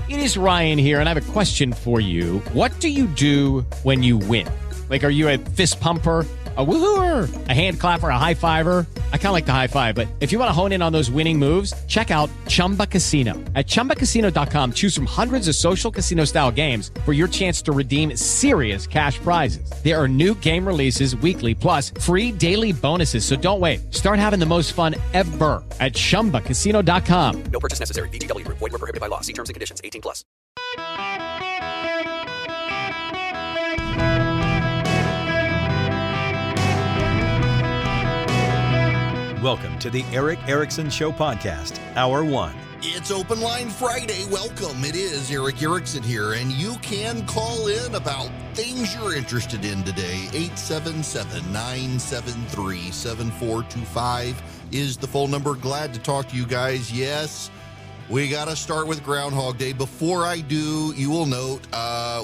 It is Ryan here, and I have a question for you. What do you do when you win? Like, are you a fist pumper, a woo-hooer, a hand clapper, a high fiver? I kind of like the high five, but if you want to hone in on those winning moves, check out Chumba Casino. At ChumbaCasino.com, choose from hundreds of social casino-style games for your chance to redeem serious cash prizes. There are new game releases weekly, plus free daily bonuses. So don't wait. Start having the most fun ever at ChumbaCasino.com. No purchase necessary. VGW Group. Void where prohibited by law. See terms and conditions. 18 plus. Welcome to the Eric Erickson Show podcast, Hour 1. It's Open Line Friday. Welcome. It is Eric Erickson here, and you can call in about things you're interested in today. 877-973-7425 is the phone number. Glad to talk to you guys. Yes, we got to start with Groundhog Day. Before I do, you will note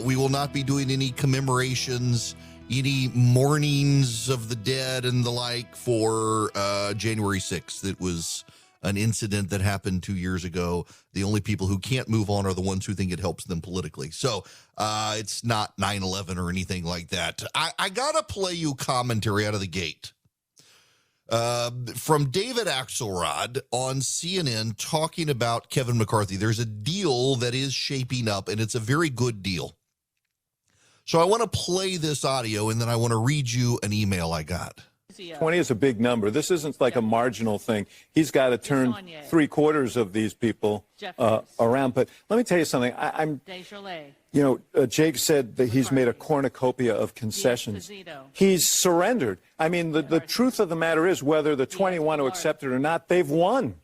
we will not be doing any commemorations, any mournings of the dead and the like for January 6th. It was an incident that happened 2 years ago. The only people who can't move on are the ones who think it helps them politically. So it's not 9/11 or anything like that. I got to play you commentary out of the gate from David Axelrod on CNN talking about Kevin McCarthy. There's a deal that is shaping up, and it's a very good deal. So I want to play this audio, and then I want to read you an email I got. 20 is a big number. This isn't like a marginal thing. He's got to turn 3/4 of these people around. But let me tell you something. Jake said that he's made a cornucopia of concessions. He's surrendered. I mean, the truth of the matter is, whether the 20 want to accept it or not, they've won.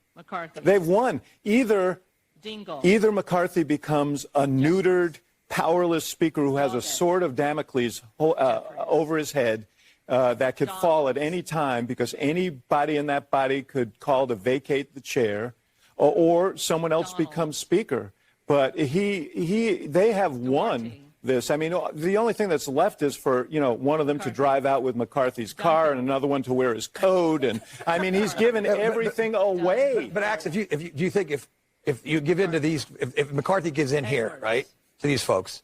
They've won. Either McCarthy becomes a neutered, powerless speaker who has a sword of Damocles over his head that could fall at any time because anybody in that body could call to vacate the chair, or someone else becomes speaker. But they have won this. I mean, the only thing that's left is for, one of them to drive out with McCarthy's car and another one to wear his coat. And I mean, he's given everything away. But Axe, do you think if you give in to these, if McCarthy gives in here, right, to these folks,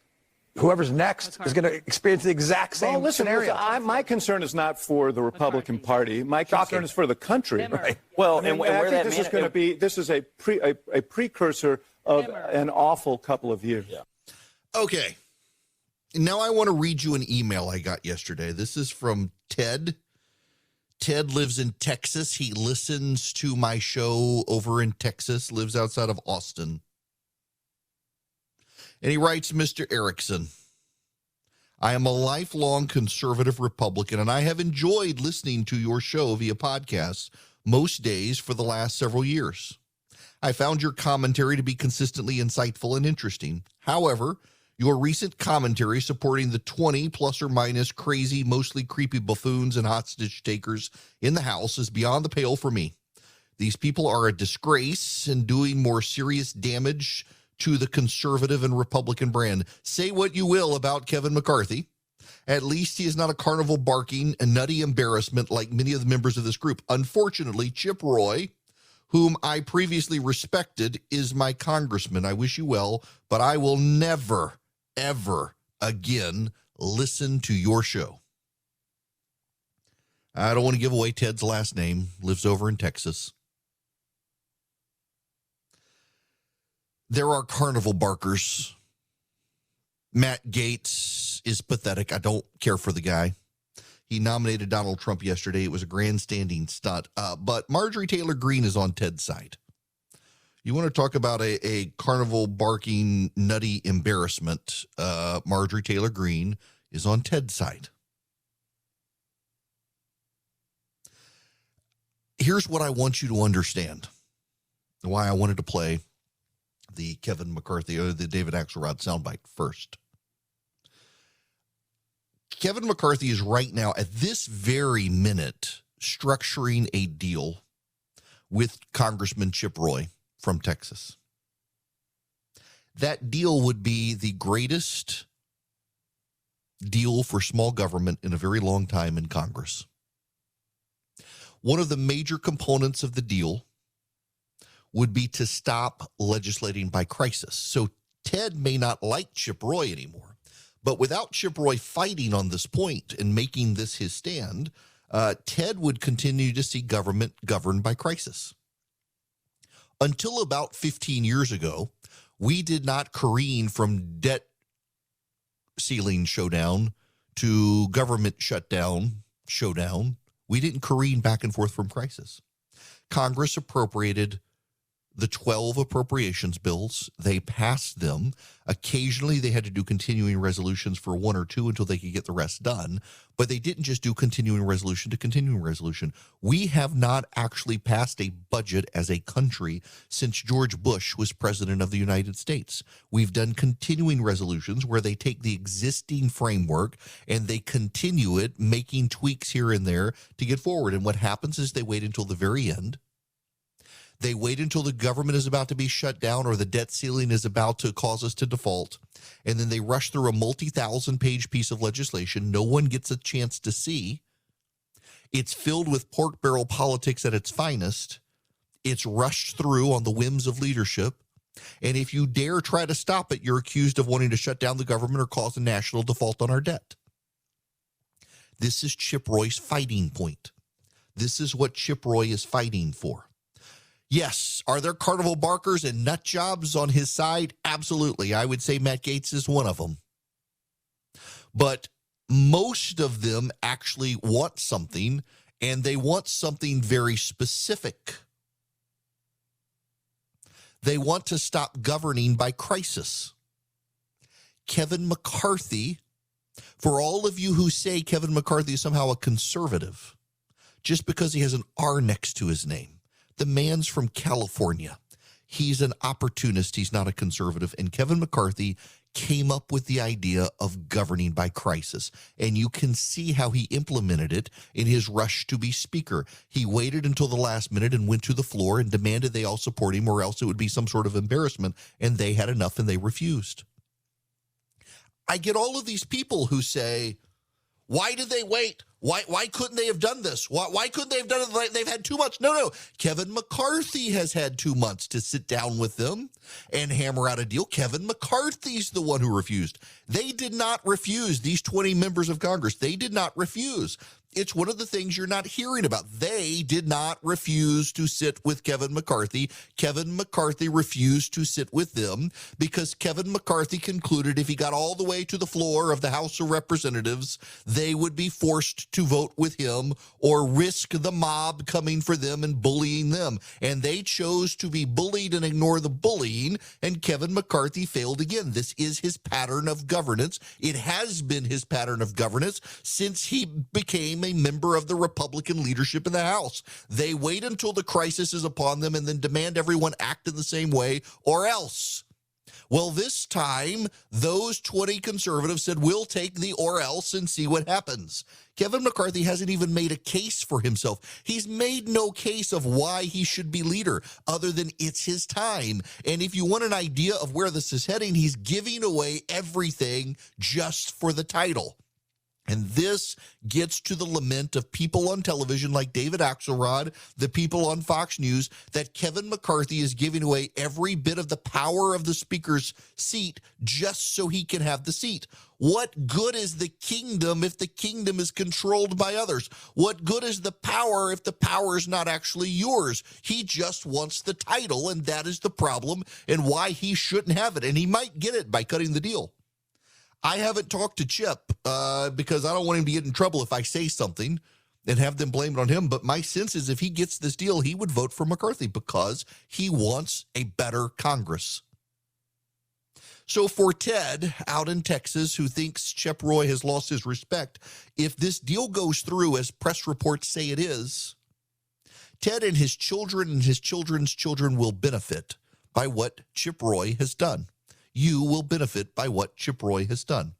whoever's next is going to experience the exact same scenario? My concern is not for the Republican Party. My concern is for the country. Right. Well, I think this is going to be, this is a precursor of an awful couple of years. Yeah. Okay. Now I want to read you an email I got yesterday. This is from Ted. Ted lives in Texas. He listens to my show over in Texas, lives outside of Austin. And he writes, Mr. Erickson, I am a lifelong conservative Republican, and I have enjoyed listening to your show via podcasts most days for the last several years. I found your commentary to be consistently insightful and interesting. However, your recent commentary supporting the 20 plus or minus crazy, mostly creepy buffoons and hostage takers in the House is beyond the pale for me. These people are a disgrace and doing more serious damage to the conservative and Republican brand. Say what you will about Kevin McCarthy. At least he is not a carnival barking and nutty embarrassment like many of the members of this group. Unfortunately, Chip Roy, whom I previously respected, is my congressman. I wish you well, but I will never, ever again listen to your show. I don't want to give away Ted's last name. Lives over in Texas. There are carnival barkers. Matt Gaetz is pathetic. I don't care for the guy. He nominated Donald Trump yesterday. It was a grandstanding stunt. But Marjorie Taylor Greene is on Ted's side. You want to talk about a carnival barking nutty embarrassment? Marjorie Taylor Greene is on Ted's side. Here's what I want you to understand. Why I wanted to play the Kevin McCarthy or the David Axelrod soundbite first. Kevin McCarthy is right now, at this very minute, structuring a deal with Congressman Chip Roy from Texas. That deal would be the greatest deal for small government in a very long time in Congress. One of the major components of the deal would be to stop legislating by crisis. So Ted may not like Chip Roy anymore, but without Chip Roy fighting on this point and making this his stand, Ted would continue to see government governed by crisis. Until about 15 years ago, we did not careen from debt ceiling showdown to government showdown. We didn't careen back and forth from crisis. Congress appropriated the 12 appropriations bills. They passed them. Occasionally, they had to do continuing resolutions for one or two until they could get the rest done. But they didn't just do continuing resolution to continuing resolution. We have not actually passed a budget as a country since George Bush was president of the United States. We've done continuing resolutions where they take the existing framework and they continue it, making tweaks here and there to get forward. And what happens is they wait until the very end. They wait until the government is about to be shut down or the debt ceiling is about to cause us to default, and then they rush through a multi-thousand-page piece of legislation no one gets a chance to see. It's filled with pork barrel politics at its finest. It's rushed through on the whims of leadership, and if you dare try to stop it, you're accused of wanting to shut down the government or cause a national default on our debt. This is Chip Roy's fighting point. This is what Chip Roy is fighting for. Yes, are there carnival barkers and nut jobs on his side? Absolutely. I would say Matt Gaetz is one of them. But most of them actually want something, and they want something very specific. They want to stop governing by crisis. Kevin McCarthy, for all of you who say Kevin McCarthy is somehow a conservative, just because he has an R next to his name, the man's from California. He's an opportunist. He's not a conservative. And Kevin McCarthy came up with the idea of governing by crisis. And you can see how he implemented it in his rush to be speaker. He waited until the last minute and went to the floor and demanded they all support him, or else it would be some sort of embarrassment. And they had enough and they refused. I get all of these people who say, why did they wait? Why couldn't they have done this? Why couldn't they have done it? They've had too much. No. Kevin McCarthy has had 2 months to sit down with them and hammer out a deal. Kevin McCarthy's the one who refused. They did not refuse. These 20 members of Congress, they did not refuse. It's one of the things you're not hearing about. They did not refuse to sit with Kevin McCarthy. Kevin McCarthy refused to sit with them because Kevin McCarthy concluded if he got all the way to the floor of the House of Representatives, they would be forced to vote with him or risk the mob coming for them and bullying them. And they chose to be bullied and ignore the bullying, and Kevin McCarthy failed again. This is his pattern of governance. It has been his pattern of governance since he became a member of the Republican leadership in the House. They wait until the crisis is upon them and then demand everyone act in the same way or else. Well, this time, those 20 conservatives said, we'll take the or else and see what happens. Kevin McCarthy hasn't even made a case for himself. He's made no case of why he should be leader other than it's his time. And if you want an idea of where this is heading, he's giving away everything just for the title. And this gets to the lament of people on television like David Axelrod, the people on Fox News, that Kevin McCarthy is giving away every bit of the power of the speaker's seat just so he can have the seat. What good is the kingdom if the kingdom is controlled by others? What good is the power if the power is not actually yours? He just wants the title, and that is the problem and why he shouldn't have it. And he might get it by cutting the deal. I haven't talked to Chip because I don't want him to get in trouble if I say something and have them blame it on him. But my sense is if he gets this deal, he would vote for McCarthy because he wants a better Congress. So for Ted out in Texas, who thinks Chip Roy has lost his respect, if this deal goes through as press reports say it is, Ted and his children and his children's children will benefit by what Chip Roy has done. You will benefit by what Chip Roy has done.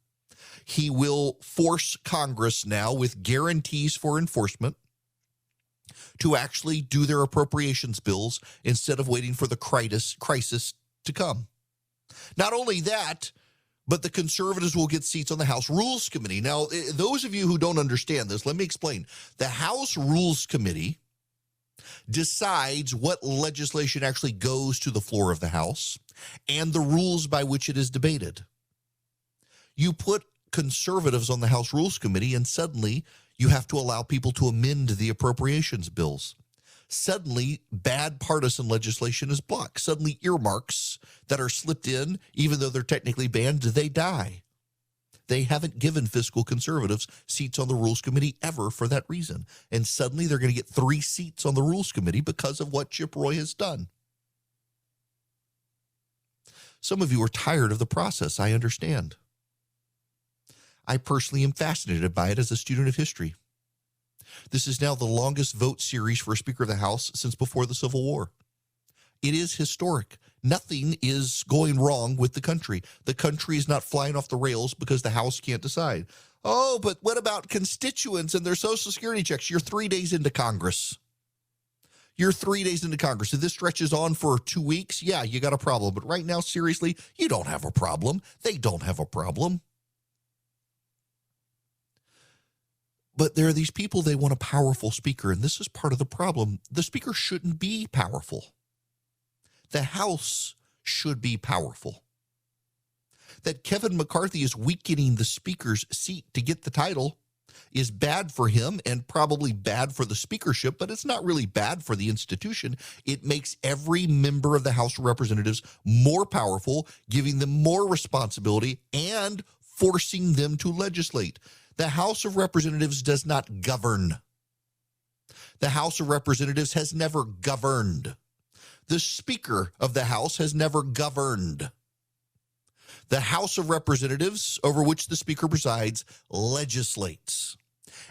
He will force Congress now with guarantees for enforcement to actually do their appropriations bills instead of waiting for the crisis to come. Not only that, but the conservatives will get seats on the House Rules Committee. Now, those of you who don't understand this, let me explain. The House Rules Committee decides what legislation actually goes to the floor of the House and the rules by which it is debated. You put conservatives on the House Rules Committee, and suddenly you have to allow people to amend the appropriations bills. Suddenly, bad partisan legislation is blocked. Suddenly, earmarks that are slipped in, even though they're technically banned, they die. They haven't given fiscal conservatives seats on the Rules Committee ever for that reason. And suddenly they're going to get 3 seats on the Rules Committee because of what Chip Roy has done. Some of you are tired of the process, I understand. I personally am fascinated by it as a student of history. This is now the longest vote series for a Speaker of the House since before the Civil War. It is historic. Nothing is going wrong with the country. The country is not flying off the rails because the House can't decide. Oh, but what about constituents and their Social Security checks? You're 3 days into Congress. You're 3 days into Congress. If this stretches on for 2 weeks, yeah, you got a problem. But right now, seriously, you don't have a problem. They don't have a problem. But there are these people, they want a powerful speaker, and this is part of the problem. The speaker shouldn't be powerful. The House should be powerful. That Kevin McCarthy is weakening the speaker's seat to get the title is bad for him and probably bad for the speakership, but it's not really bad for the institution. It makes every member of the House of Representatives more powerful, giving them more responsibility and forcing them to legislate. The House of Representatives does not govern. The House of Representatives has never governed. The Speaker of the House has never governed. The House of Representatives, over which the Speaker presides, legislates.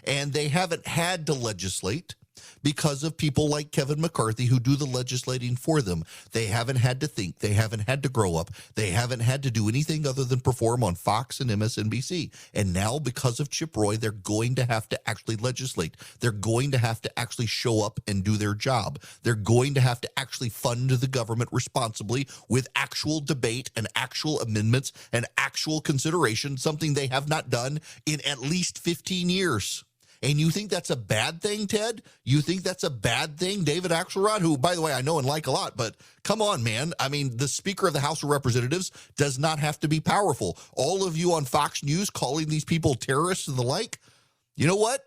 And they haven't had to legislate because of people like Kevin McCarthy who do the legislating for them. They haven't had to think. They haven't had to grow up. They haven't had to do anything other than perform on Fox and MSNBC. And now, because of Chip Roy, they're going to have to actually legislate. They're going to have to actually show up and do their job. They're going to have to actually fund the government responsibly with actual debate and actual amendments and actual consideration, something they have not done in at least 15 years. And you think that's a bad thing, Ted? You think that's a bad thing? David Axelrod, who, by the way, I know and like a lot, but come on, man. I mean, the Speaker of the House of Representatives does not have to be powerful. All of you on Fox News calling these people terrorists and the like, you know what?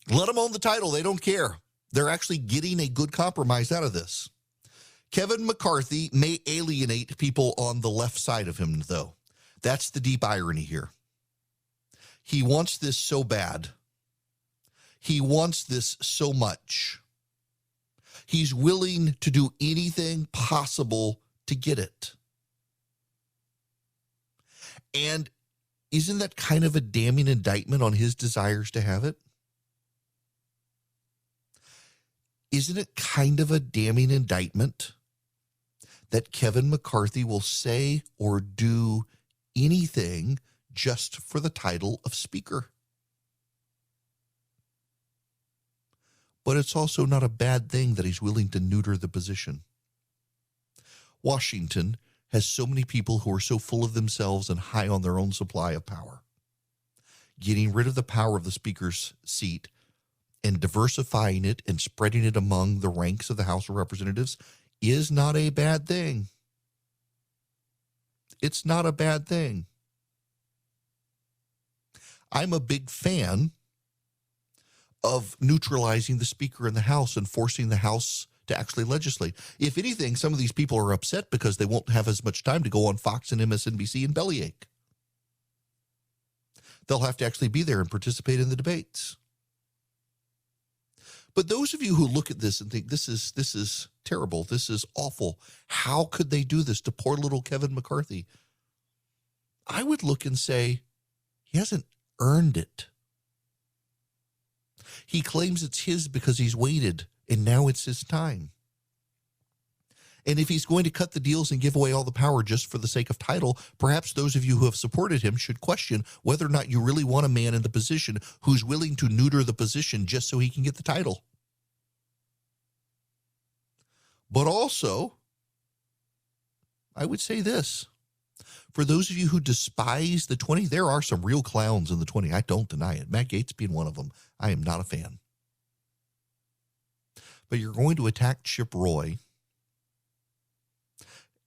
Let them own the title. They don't care. They're actually getting a good compromise out of this. Kevin McCarthy may alienate people on the left side of him, though. That's the deep irony here. He wants this so bad. He wants this so much. He's willing to do anything possible to get it. And isn't that kind of a damning indictment on his desires to have it? Isn't it kind of a damning indictment that Kevin McCarthy will say or do anything just for the title of Speaker? But it's also not a bad thing that he's willing to neuter the position. Washington has so many people who are so full of themselves and high on their own supply of power. Getting rid of the power of the Speaker's seat and diversifying it and spreading it among the ranks of the House of Representatives is not a bad thing. It's not a bad thing. I'm a big fan of neutralizing the Speaker in the House and forcing the House to actually legislate. If anything, some of these people are upset because they won't have as much time to go on Fox and MSNBC and bellyache. They'll have to actually be there and participate in the debates. But those of you who look at this and think this is terrible, this is awful, how could they do this to poor little Kevin McCarthy? I would look and say, he hasn't earned it. He claims it's his because he's waited, and now it's his time. And if he's going to cut the deals and give away all the power just for the sake of title, perhaps those of you who have supported him should question whether or not you really want a man in the position who's willing to neuter the position just so he can get the title. But also, I would say this. For those of you who despise the 20, there are some real clowns in the 20. I don't deny it. Matt Gaetz being one of them. I am not a fan. but you're going to attack Chip Roy,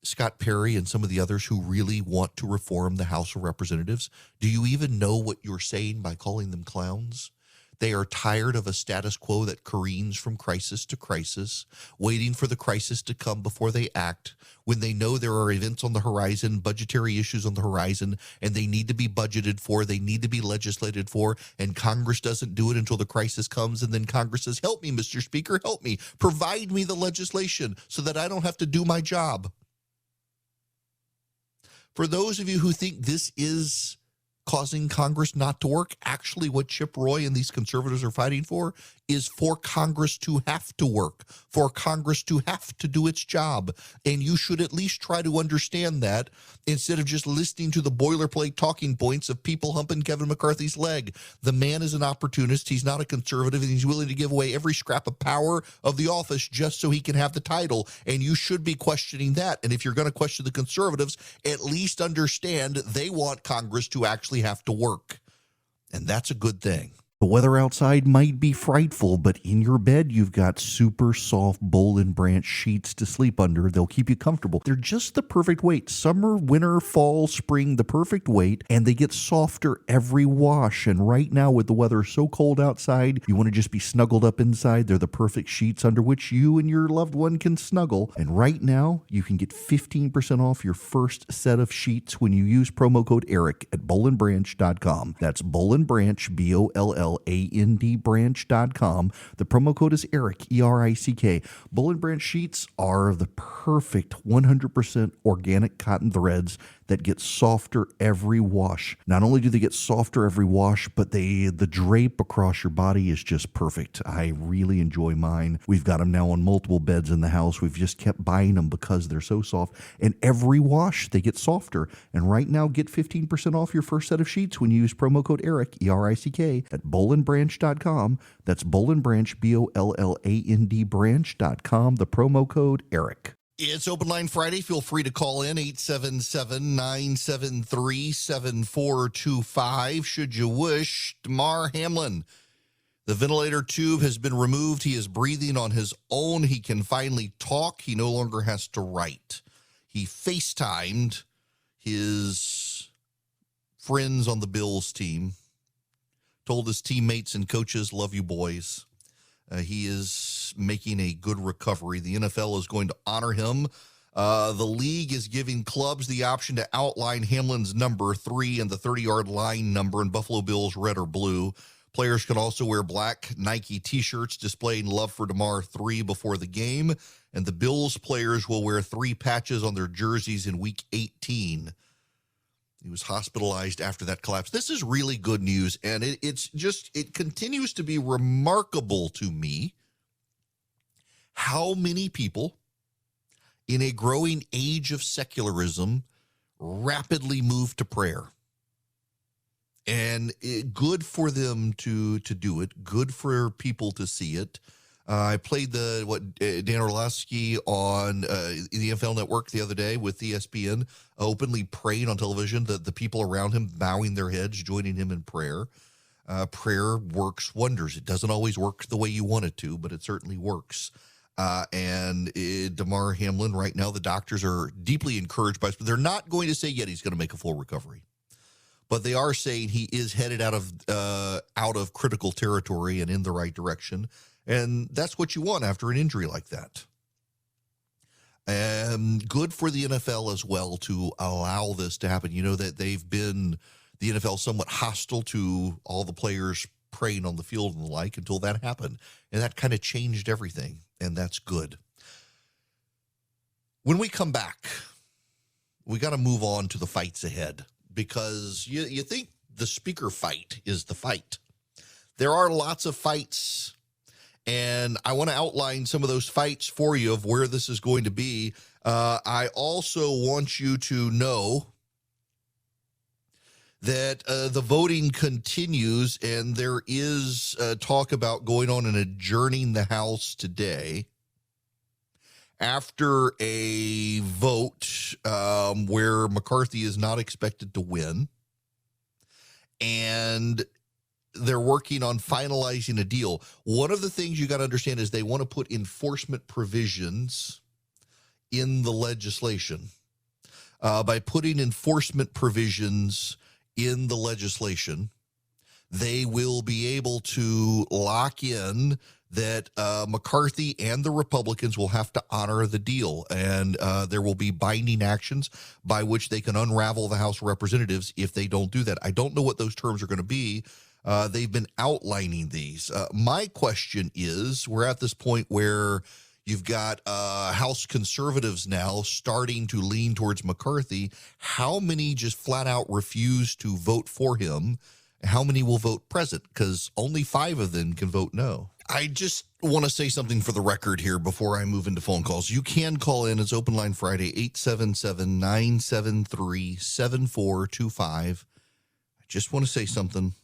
Scott Perry, and some of the others who really want to reform the House of Representatives. Do you even know what you're saying by calling them clowns? They are tired of a status quo that careens from crisis to crisis, waiting for the crisis to come before they act, when they know there are events on the horizon, budgetary issues on the horizon, and they need to be budgeted for, they need to be legislated for, and Congress doesn't do it until the crisis comes, and then Congress says, help me, Mr. Speaker, help me, provide me the legislation so that I don't have to do my job. For those of you who think this is causing Congress not to work, actually what Chip Roy and these conservatives are fighting for is for Congress to have to work, for Congress to have to do its job. And you should at least try to understand that instead of just listening to the boilerplate talking points of people humping Kevin McCarthy's leg. The man is an opportunist. He's not a conservative, and he's willing to give away every scrap of power of the office just so he can have the title. And you should be questioning that. And if you're going to question the conservatives, at least understand they want Congress to actually have to work. And that's a good thing. The weather outside might be frightful, but in your bed, you've got super soft Boll and Branch sheets to sleep under. They'll keep you comfortable. They're just the perfect weight. Summer, winter, fall, spring, the perfect weight, and they get softer every wash. And right now, with the weather so cold outside, you want to just be snuggled up inside. They're the perfect sheets under which you and your loved one can snuggle. And right now, you can get 15% off your first set of sheets when you use promo code ERIC at bollandbranch.com. That's Boll and Branch, BOLLAND branch.com. The promo code is ERIC, ERICK. Boll and Branch sheets are the perfect 100% organic cotton threads that get softer every wash. Not only do they get softer every wash, but the drape across your body is just perfect. I really enjoy mine. We've got them now on multiple beds in the house. We've just kept buying them because they're so soft. And every wash, they get softer. And right now, get 15% off your first set of sheets when you use promo code ERIC, ERICK, at bollandbranch.com. That's Boll and Branch, BOLLAND branch.com. The promo code ERIC. It's Open Line Friday. Feel free to call in 877-973-7425 should you wish. Damar Hamlin, the ventilator tube has been removed. He is breathing on his own. He can finally talk. He no longer has to write. He FaceTimed his friends on the Bills team, told his teammates and coaches, love you boys. He is making a good recovery. The NFL is going to honor him. The league is giving clubs the option to outline Hamlin's number 3 and the 30-yard line number in Buffalo Bills red or blue. Players can also wear black Nike T-shirts displaying love for Damar 3 before the game. And the Bills players will wear 3 patches on their jerseys in Week 18. He was hospitalized after that collapse. This is really good news, and it continues to be remarkable to me how many people in a growing age of secularism rapidly move to prayer. And good for them to do it, good for people to see it. I played Dan Orlovsky on the NFL Network the other day with ESPN, openly praying on television, the people around him bowing their heads, joining him in prayer. Prayer works wonders. It doesn't always work the way you want it to, but it certainly works. And Damar Hamlin, right now, the doctors are deeply encouraged by this. They're not going to say yet he's going to make a full recovery, but they are saying he is headed out of critical territory and in the right direction. And that's what you want after an injury like that. And good for the NFL as well to allow this to happen. You know that the NFL somewhat hostile to all the players praying on the field and the like until that happened. And that kind of changed everything. And that's good. When we come back, we got to move on to the fights ahead, because you think the speaker fight is the fight. There are lots of fights, and I want to outline some of those fights for you of where this is going to be. I also want you to know that the voting continues, and there is talk about going on and adjourning the House today after a vote where McCarthy is not expected to win. And they're working on finalizing a deal. One of the things you got to understand is they want to put enforcement provisions in the legislation. By putting enforcement provisions in the legislation, they will be able to lock in that McCarthy and the Republicans will have to honor the deal, and there will be binding actions by which they can unravel the House of Representatives if they don't do that. I don't know what those terms are going to be. They've been outlining these. My question is, we're at this point where you've got House conservatives now starting to lean towards McCarthy. How many just flat out refuse to vote for him? How many will vote present? Because only 5 of them can vote no. I just want to say something for the record here before I move into phone calls. You can call in. It's Open Line Friday, 877-973-7425. I just want to say something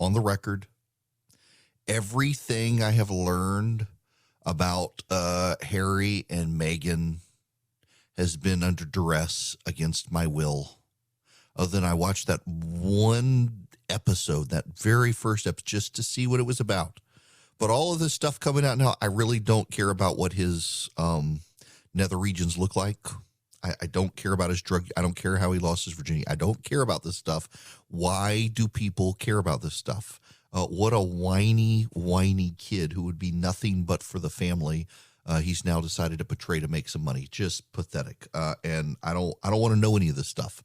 on the record. Everything I have learned about Harry and Meghan has been under duress against my will. Other than I watched that one episode, that very first episode, just to see what it was about. But all of this stuff coming out now, I really don't care about what his nether regions look like. I don't care about his drug. I don't care how he lost his virginity. I don't care about this stuff. Why do people care about this stuff? What a whiny kid who would be nothing but for the family. He's now decided to portray to make some money. Just pathetic. And I don't want to know any of this stuff.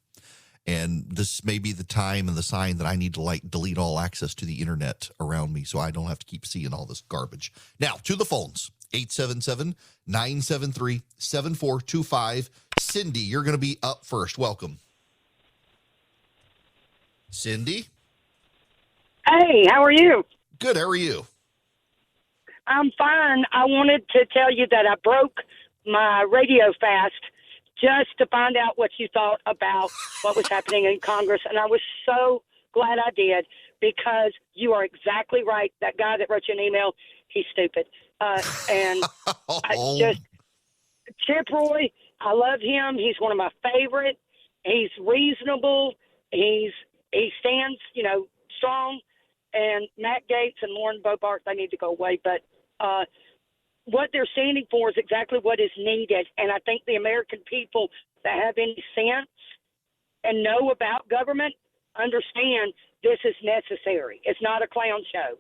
And this may be the time and the sign that I need to delete all access to the internet around me so I don't have to keep seeing all this garbage. Now, to the phones, 877-973-7425. Cindy, you're going to be up first. Welcome. Cindy? Hey, how are you? Good. How are you? I'm fine. I wanted to tell you that I broke my radio fast just to find out what you thought about what was happening in Congress. And I was so glad I did, because you are exactly right. That guy that wrote you an email, he's stupid. And Chip Roy, I love him. He's one of my favorite. He's reasonable. He stands, strong. And Matt Gaetz and Lauren Boebert, they need to go away. But what they're standing for is exactly what is needed. And I think the American people that have any sense and know about government understand this is necessary. It's not a clown show.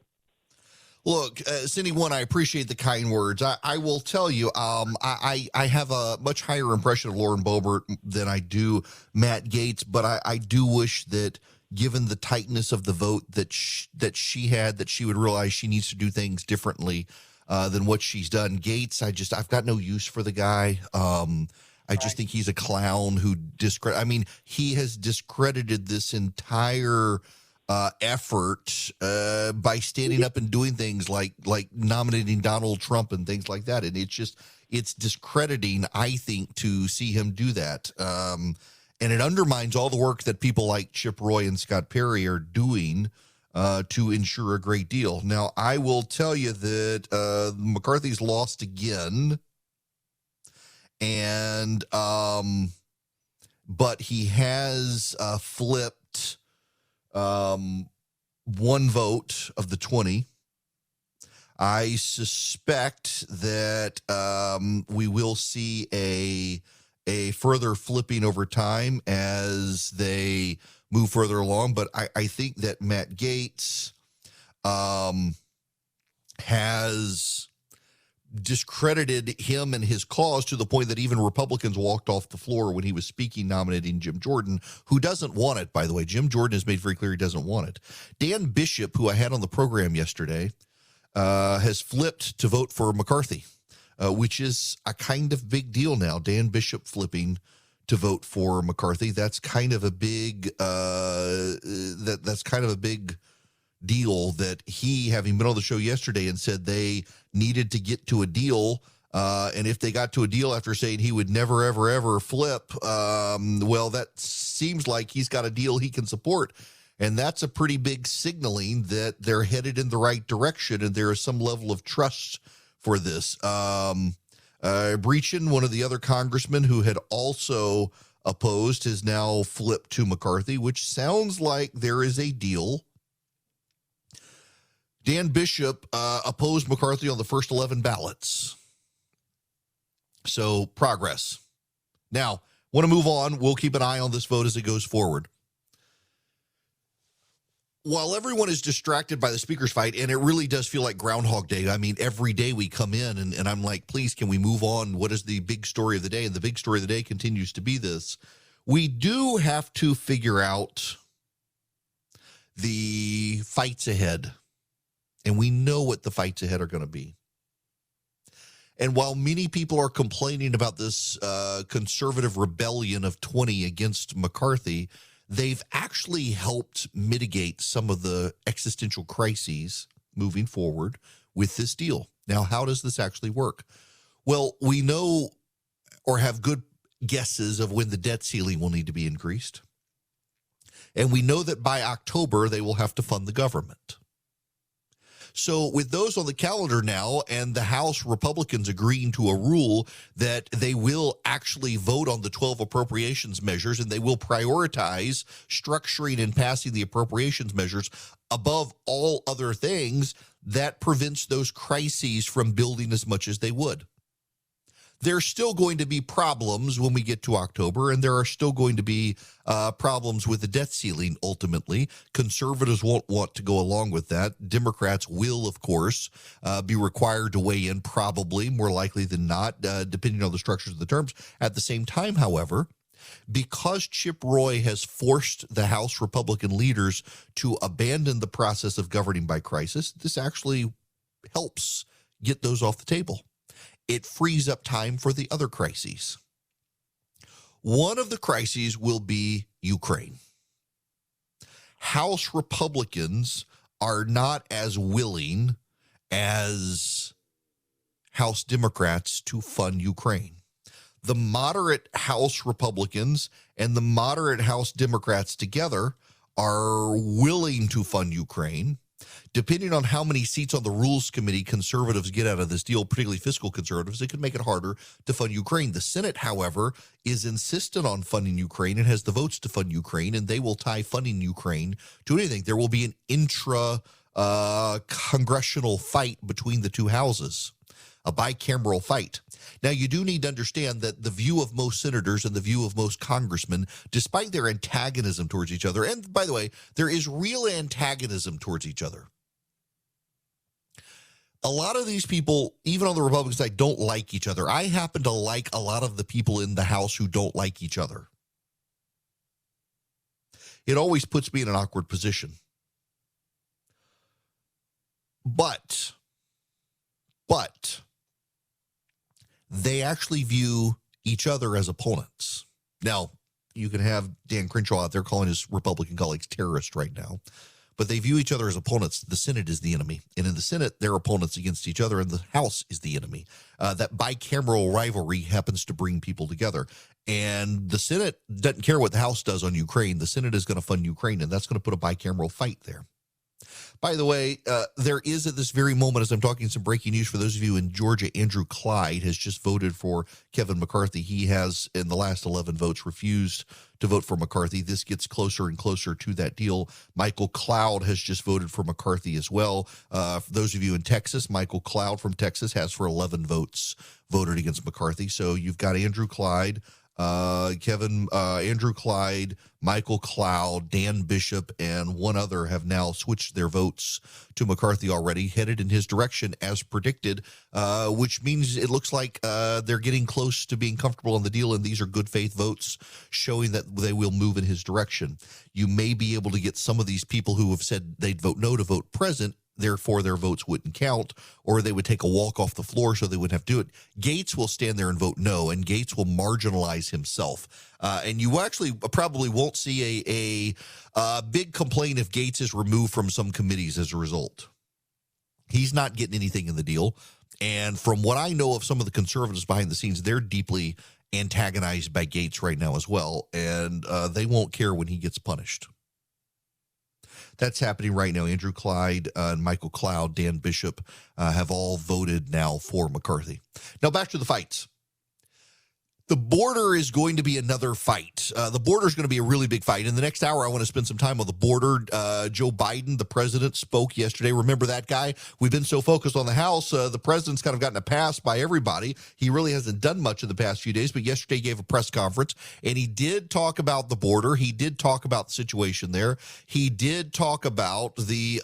Look, Cindy, I appreciate the kind words. I will tell you, I have a much higher impression of Lauren Boebert than I do Matt Gaetz, but I do wish that, given the tightness of the vote that she had, that she would realize she needs to do things differently than what she's done. Gaetz, I've got no use for the guy. I just think he's a clown who he has discredited this entire effort by standing up and doing things like nominating Donald Trump and things like that. And it's discrediting, I think, to see him do that. And it undermines all the work that people like Chip Roy and Scott Perry are doing to ensure a great deal. Now, I will tell you that McCarthy's lost again, and but he has flipped one vote of the 20. I suspect that we will see a further flipping over time as they move further along. But I think that Matt Gaetz has discredited him and his cause to the point that even Republicans walked off the floor when he was speaking, nominating Jim Jordan, who doesn't want it, by the way. Jim Jordan has made very clear he doesn't want it. Dan Bishop, who I had on the program yesterday, has flipped to vote for McCarthy, which is a kind of big deal now. Dan Bishop flipping to vote for McCarthy. That's kind of a big that's kind of a big deal, that he, having been on the show yesterday and said they needed to get to a deal, and if they got to a deal after saying he would never, ever, ever flip, well, that seems like he's got a deal he can support. And that's a pretty big signaling that they're headed in the right direction and there is some level of trust for this. Breachin, one of the other congressmen who had also opposed, has now flipped to McCarthy, which sounds like there is a deal. Dan Bishop opposed McCarthy on the first 11 ballots. So progress. Now, want to move on. We'll keep an eye on this vote as it goes forward. While everyone is distracted by the speaker's fight, and it really does feel like Groundhog Day. I mean, every day we come in and I'm like, please, can we move on? What is the big story of the day? And the big story of the day continues to be this. We do have to figure out the fights ahead. And we know what the fights ahead are going to be. And while many people are complaining about this conservative rebellion of 20 against McCarthy, they've actually helped mitigate some of the existential crises moving forward with this deal. Now, how does this actually work? Well, we know or have good guesses of when the debt ceiling will need to be increased. And we know that by October, they will have to fund the government. So with those on the calendar now and the House Republicans agreeing to a rule that they will actually vote on the 12 appropriations measures and they will prioritize structuring and passing the appropriations measures above all other things, that prevents those crises from building as much as they would. There's still going to be problems when we get to October, and there are still going to be problems with the debt ceiling ultimately. Conservatives won't want to go along with that. Democrats will, of course, be required to weigh in, probably more likely than not, depending on the structures of the terms. At the same time, however, because Chip Roy has forced the House Republican leaders to abandon the process of governing by crisis, this actually helps get those off the table. It frees up time for the other crises. One of the crises will be Ukraine. House Republicans are not as willing as House Democrats to fund Ukraine. The moderate House Republicans and the moderate House Democrats together are willing to fund Ukraine. Depending on how many seats on the Rules Committee conservatives get out of this deal, particularly fiscal conservatives, it could make it harder to fund Ukraine. The Senate, however, is insistent on funding Ukraine and has the votes to fund Ukraine, and they will tie funding Ukraine to anything. There will be an intra-congressional fight between the two houses, a bicameral fight. Now, you do need to understand that the view of most senators and the view of most congressmen, despite their antagonism towards each other, and by the way, there is real antagonism towards each other. A lot of these people, even on the Republican side, don't like each other. I happen to like a lot of the people in the House who don't like each other. It always puts me in an awkward position. But they actually view each other as opponents. Now, you can have Dan Crenshaw out there calling his Republican colleagues terrorists right now, but they view each other as opponents. The Senate is the enemy. And in the Senate, they're opponents against each other, and the House is the enemy. That bicameral rivalry happens to bring people together. And the Senate doesn't care what the House does on Ukraine. The Senate is going to fund Ukraine, and that's going to put a bicameral fight there. By the way, there is at this very moment, as I'm talking, some breaking news for those of you in Georgia. Andrew Clyde has just voted for Kevin McCarthy. He has, in the last 11 votes, refused to vote for McCarthy. This gets closer and closer to that deal. Michael Cloud has just voted for McCarthy as well. For those of you in Texas, Michael Cloud from Texas has, for 11 votes, voted against McCarthy. So you've got Andrew Clyde, Andrew Clyde, Michael Cloud, Dan Bishop, and one other have now switched their votes to McCarthy already, headed in his direction as predicted, which means it looks like they're getting close to being comfortable on the deal, and these are good faith votes showing that they will move in his direction. You may be able to get some of these people who have said they'd vote no to vote present, therefore their votes wouldn't count, or they would take a walk off the floor so they wouldn't have to do it. Gates will stand there and vote no, and Gates will marginalize himself. And you actually probably won't see a big complaint if Gates is removed from some committees as a result. He's not getting anything in the deal. And from what I know of some of the conservatives behind the scenes, they're deeply antagonized by Gates right now as well, and they won't care when he gets punished. That's happening right now. Andrew Clyde and Michael Cloud, Dan Bishop have all voted now for McCarthy. Now back to the fights. The border is going to be another fight. The border is going to be a really big fight. In the next hour, I want to spend some time on the border. Joe Biden, the president, spoke yesterday. Remember that guy? We've been so focused on the House. The president's kind of gotten a pass by everybody. He really hasn't done much in the past few days, but yesterday he gave a press conference, and he did talk about the border. He did talk about the situation there. He did talk about the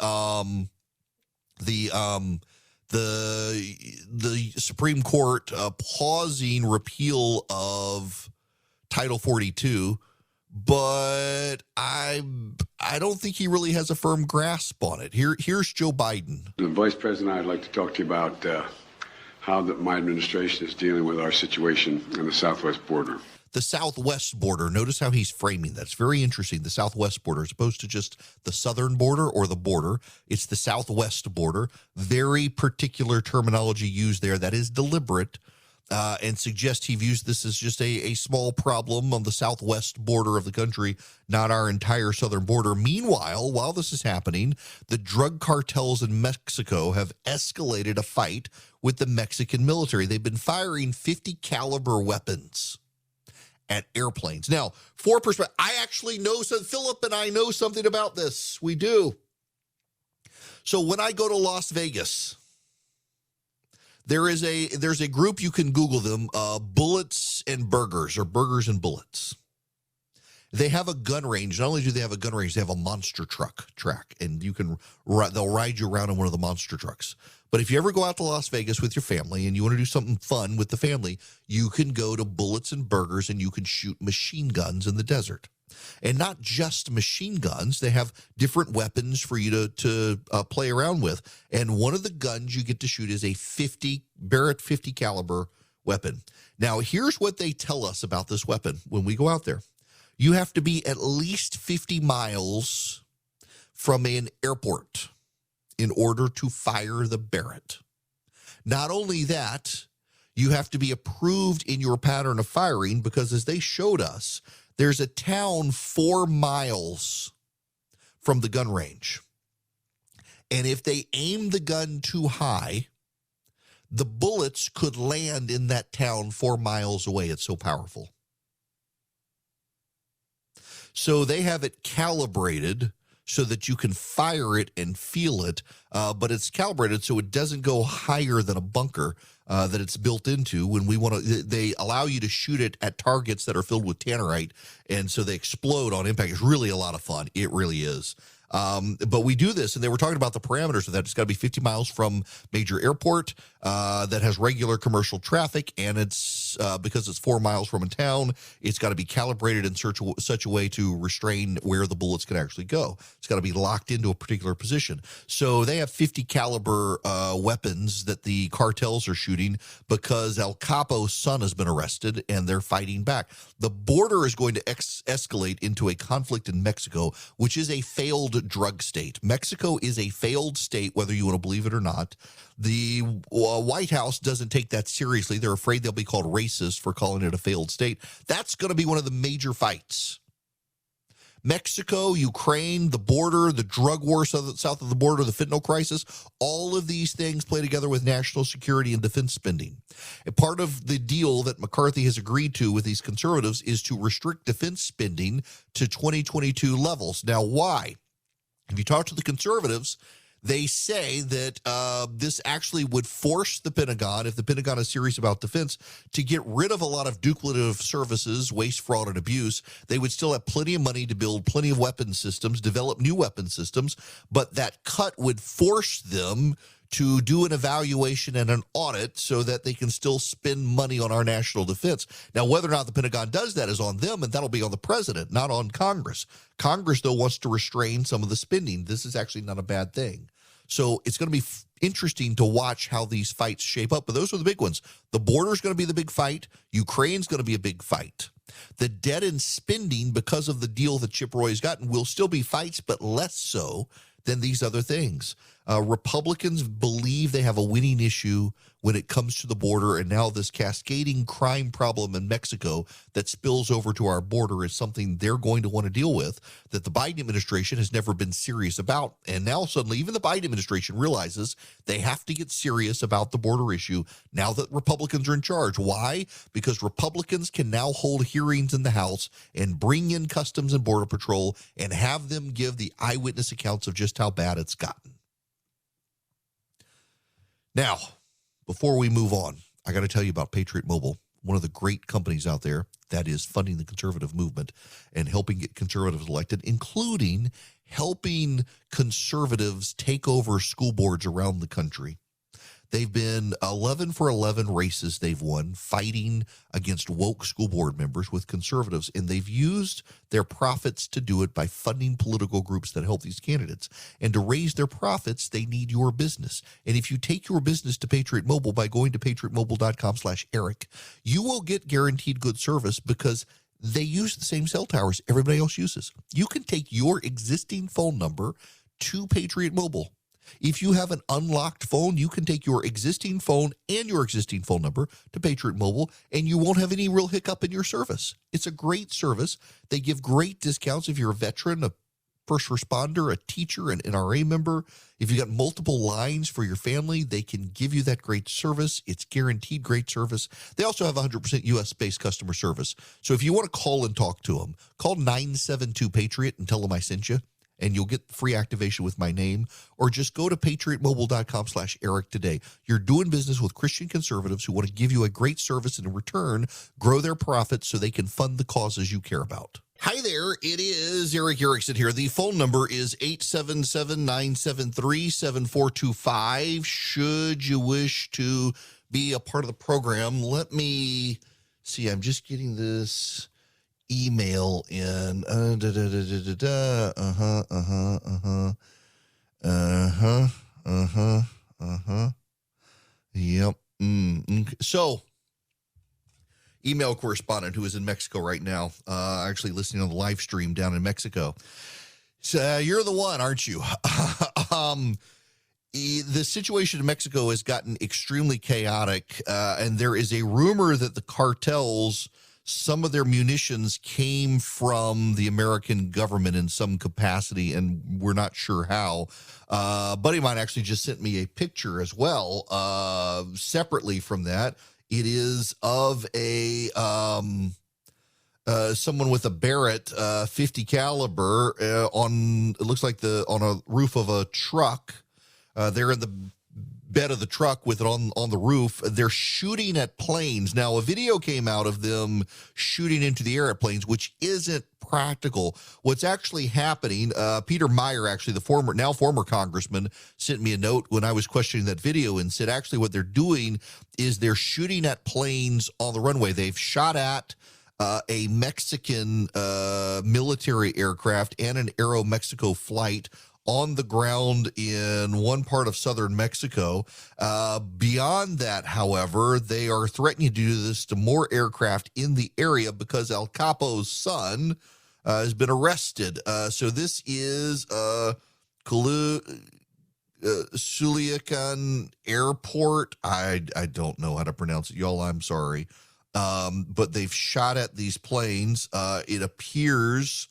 Supreme Court pausing repeal of Title 42, but I don't think he really has a firm grasp on it. Here's Joe Biden. The Vice President, I'd like to talk to you about how my administration is dealing with our situation on the southwest border. The southwest border. Notice how he's framing that. It's very interesting. The southwest border, as opposed to just the southern border or the border, it's the southwest border. Very particular terminology used there that is deliberate, and suggests he views this as just a small problem on the southwest border of the country, not our entire southern border. Meanwhile, while this is happening, the drug cartels in Mexico have escalated a fight with the Mexican military. They've been firing 50 caliber weapons at airplanes. Now, for perspective, I actually know some. Philip and I know something about this. We do. So when I go to Las Vegas, there's a group, you can Google them, Bullets and Burgers, or Burgers and Bullets. They have a gun range. Not only do they have a gun range, they have a monster track, and they'll ride you around in one of the monster trucks. But if you ever go out to Las Vegas with your family and you want to do something fun with the family, you can go to Bullets and Burgers and you can shoot machine guns in the desert. And not just machine guns, they have different weapons for you to play around with. And one of the guns you get to shoot is a Barrett 50 caliber weapon. Now, here's what they tell us about this weapon when we go out there. You have to be at least 50 miles from an airport in order to fire the Barrett. Not only that, you have to be approved in your pattern of firing, because as they showed us, there's a town 4 miles from the gun range. And if they aim the gun too high, the bullets could land in that town 4 miles away. It's so powerful. So they have it calibrated so that you can fire it and feel it, but it's calibrated so it doesn't go higher than a bunker that it's built into. When we want to, they allow you to shoot it at targets that are filled with tannerite, and so they explode on impact. It's really a lot of fun. It really is. But we do this, and they were talking about the parameters of that. It's got to be 50 miles from major airport that has regular commercial traffic, and it's because it's 4 miles from a town, it's got to be calibrated in such a way to restrain where the bullets can actually go. It's got to be locked into a particular position. So they have 50 caliber weapons that the cartels are shooting because El Capo's son has been arrested, and they're fighting back. The border is going to escalate into a conflict in Mexico, which is a failed drug state. Mexico is a failed state, whether you want to believe it or not. The White House doesn't take that seriously. They're afraid they'll be called racist for calling it a failed state. That's going to be one of the major fights. Mexico, Ukraine, the border, the drug war south of the border, the fentanyl crisis, all of these things play together with national security and defense spending. And part of the deal that McCarthy has agreed to with these conservatives is to restrict defense spending to 2022 levels. Now, why? If you talk to the conservatives, they say that this actually would force the Pentagon, if the Pentagon is serious about defense, to get rid of a lot of duplicative services, waste, fraud, and abuse. They would still have plenty of money to build plenty of weapon systems, develop new weapon systems, but that cut would force them to do an evaluation and an audit so that they can still spend money on our national defense. Now, whether or not the Pentagon does that is on them, and that'll be on the president, not on Congress. Congress, though, wants to restrain some of the spending. This is actually not a bad thing. So it's going to be interesting to watch how these fights shape up. But those are the big ones. The border is going to be the big fight. Ukraine's going to be a big fight. The debt and spending, because of the deal that Chip Roy has gotten, will still be fights, but less so than these other things. Republicans believe they have a winning issue when it comes to the border, and now this cascading crime problem in Mexico that spills over to our border is something they're going to want to deal with that the Biden administration has never been serious about. And now suddenly even the Biden administration realizes they have to get serious about the border issue now that Republicans are in charge. Why? Because Republicans can now hold hearings in the House and bring in Customs and Border Patrol and have them give the eyewitness accounts of just how bad it's gotten. Now, before we move on, I got to tell you about Patriot Mobile, one of the great companies out there that is funding the conservative movement and helping get conservatives elected, including helping conservatives take over school boards around the country. They've been 11 for 11 races they've won fighting against woke school board members with conservatives, and they've used their profits to do it by funding political groups that help these candidates. And to raise their profits, they need your business. And if you take your business to Patriot Mobile by going to patriotmobile.com/Eric, you will get guaranteed good service because they use the same cell towers everybody else uses. You can take your existing phone number to Patriot Mobile. If you have an unlocked phone, you can take your existing phone and your existing phone number to Patriot Mobile, and you won't have any real hiccup in your service. It's a great service. They give great discounts if you're a veteran, a first responder, a teacher, an NRA member. If you got multiple lines for your family, they can give you that great service. It's guaranteed great service. They also have 100% U.S.-based customer service. So if you want to call and talk to them, call 972-PATRIOT and tell them I sent you, and you'll get free activation with my name, or just go to patriotmobile.com/Eric today. You're doing business with Christian conservatives who want to give you a great service and in return grow their profits so they can fund the causes you care about. Hi there, it is Eric Erickson here. The phone number is 877-973-7425. Should you wish to be a part of the program, let me see, I'm just getting this email in. Yep. Okay. So, email correspondent who is in Mexico right now, actually listening on the live stream down in Mexico. So, you're the one, aren't you? The situation in Mexico has gotten extremely chaotic, and there is a rumor that the cartels, some of their munitions came from the American government in some capacity, and we're not sure how. A buddy of mine actually just sent me a picture as well, separately from that. It is of a someone with a Barrett 50 caliber on, it looks like on a roof of a truck. They're in the bed of the truck with it on the roof. They're shooting at planes. Now, a video came out of them shooting into the air at planes, which isn't practical. What's actually happening, Peter Meyer, actually the former congressman, sent me a note when I was questioning that video and said actually what they're doing is they're shooting at planes on the runway. They've shot at a Mexican military aircraft and an Aeromexico flight on the ground in one part of southern Mexico. Beyond that, however, they are threatening to do this to more aircraft in the area because El Capo's son has been arrested. So this is Culiacan Airport. I don't know how to pronounce it, y'all. I'm sorry. But they've shot at these planes. It appears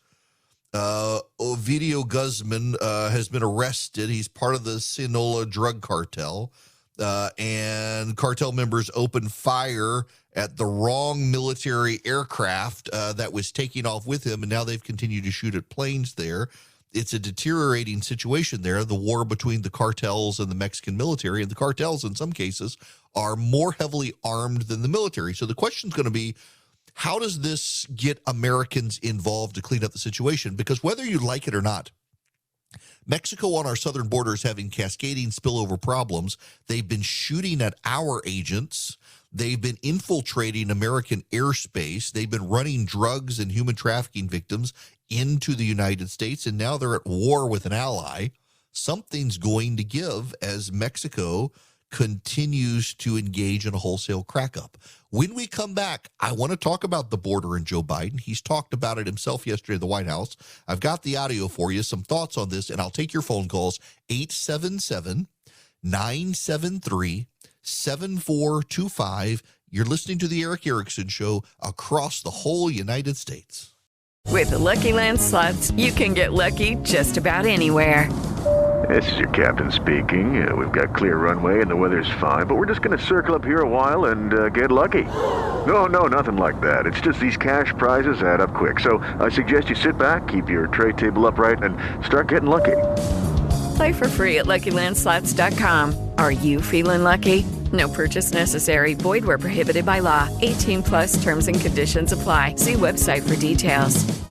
Ovidio Guzman has been arrested. He's part of the Sinaloa drug cartel, and cartel members opened fire at the wrong military aircraft that was taking off with him, and now they've continued to shoot at planes there. It's a deteriorating situation there, the war between the cartels and the Mexican military, and the cartels in some cases are more heavily armed than the military. So the question's going to be, how does this get Americans involved to clean up the situation? Because whether you like it or not, Mexico on our southern border is having cascading spillover problems. They've been shooting at our agents. They've been infiltrating American airspace. They've been running drugs and human trafficking victims into the United States, and now they're at war with an ally. Something's going to give as Mexico continues to engage in a wholesale crack-up. When we come back, I want to talk about the border and Joe Biden. He's talked about it himself yesterday in the White House. I've got the audio for you, some thoughts on this, and I'll take your phone calls, 877-973-7425. You're listening to the Eric Erickson Show across the whole United States. With the Lucky Land Slots, you can get lucky just about anywhere. This is your captain speaking. We've got clear runway and the weather's fine, but we're just going to circle up here a while and get lucky. No, nothing like that. It's just these cash prizes add up quick. So I suggest you sit back, keep your tray table upright, and start getting lucky. Play for free at LuckyLandSlots.com. Are you feeling lucky? No purchase necessary. Void where prohibited by law. 18+ terms and conditions apply. See website for details.